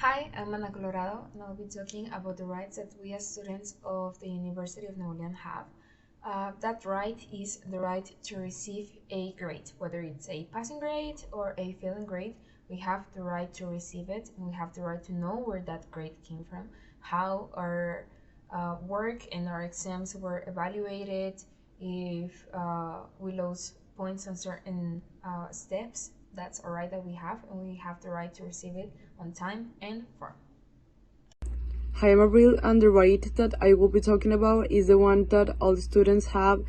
Hi, I'm Ana Colorado, and I'll be talking about the rights that we as students of the University of Nuevo León have. That right is the right to receive a grade, whether it's a passing grade or a failing grade. We have the right to receive it, and we have the right to know where that grade came from, how our work and our exams were evaluated, if we lose points on certain steps. That's a right that we have, and we have the right to receive it on time and form. Hi, I'm Abril, and the right that I will be talking about is the one that all students have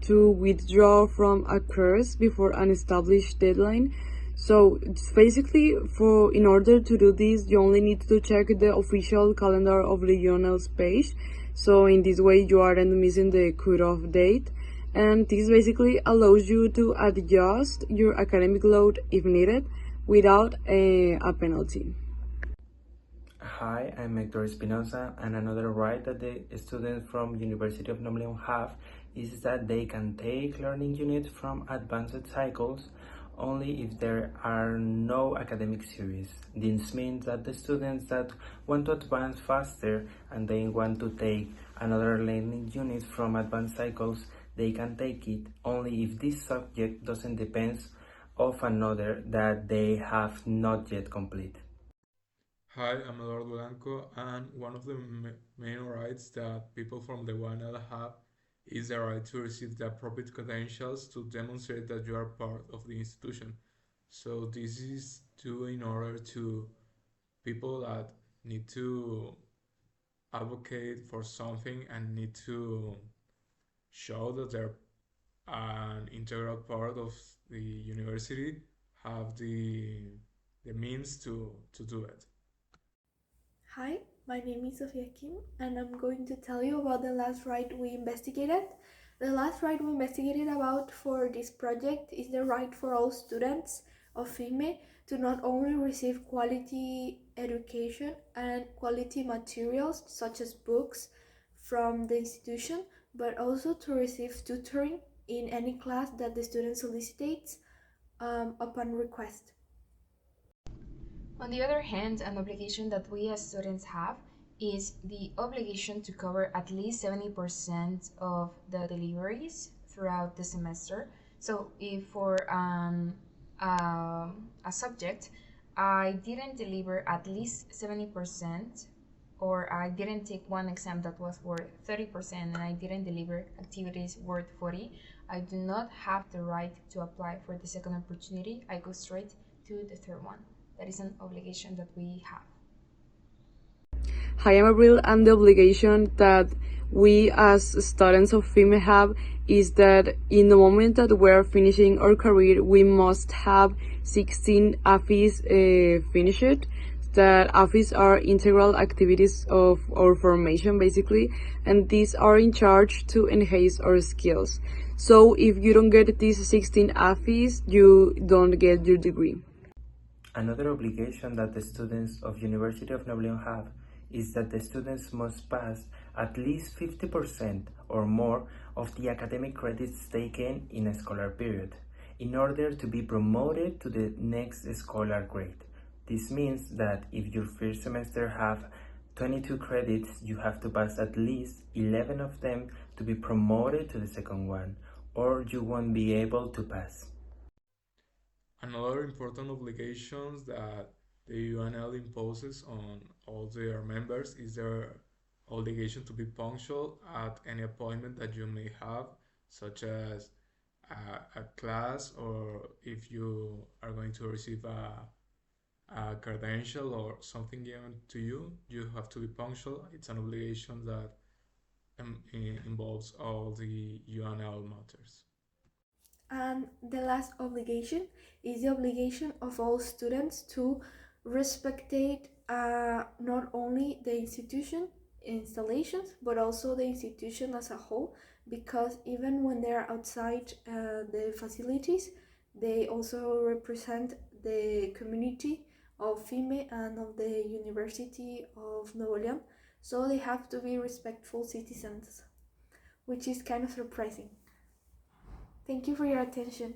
to withdraw from a course before an established deadline. So it's basically, for in order to do this, you only need to check the official calendar of the UNL's page. So in this way, you aren't missing the cutoff date, and this basically allows you to adjust your academic load if needed without a penalty. Hi, I'm Hector Espinosa, and another right that the students from University of Nuevo León have is that they can take learning units from advanced cycles only if there are no academic series. This means that the students that want to advance faster and they want to take another learning unit from advanced cycles, they can take it only if this subject doesn't depend of another that they have not yet completed. Hi, I'm Eduardo Blanco, and one of the main rights that people from the UNL have is the right to receive the appropriate credentials to demonstrate that you are part of the institution. So this is due in order to people that need to advocate for something and need to show that they're an integral part of the university, have the means to do it. Hi, my name is Sofia Kim, and I'm going to tell you about the last right we investigated. The last right we investigated about for this project is the right for all students of FIME to not only receive quality education and quality materials such as books from the institution, but also to receive tutoring in any class that the student solicitates upon request. On the other hand, an obligation that we as students have is the obligation to cover at least 70% of the deliveries throughout the semester. So, if for a subject I didn't deliver at least 70%, or I didn't take one exam that was worth 30% and I didn't deliver activities worth 40, I do not have the right to apply for the second opportunity. I go straight to the third one. That is an obligation that we have. Hi, I'm Abril, and the obligation that we as students of FIME have is that in the moment that we're finishing our career, we must have 16 AFIs finished. That AFIs are integral activities of our formation, basically, and these are in charge to enhance our skills. So if you don't get these 16 AFIs, you don't get your degree. Another obligation that the students of University of Nuevo León have is that the students must pass at least 50% or more of the academic credits taken in a scholar period in order to be promoted to the next scholar grade. This means that if your first semester have 22 credits, you have to pass at least 11 of them to be promoted to the second one, or you won't be able to pass. Another important obligations that the UNL imposes on all their members is their obligation to be punctual at any appointment that you may have, such as a class, or if you are going to receive a credential or something given to you, you have to be punctual. It's an obligation that involves all the UNL matters. And the last obligation is the obligation of all students to respect not only the institution installations but also the institution as a whole, because even when they're outside the facilities, they also represent the community of FIME and of the University of Nuevo León, so they have to be respectful citizens, which is kind of surprising. Thank you for your attention.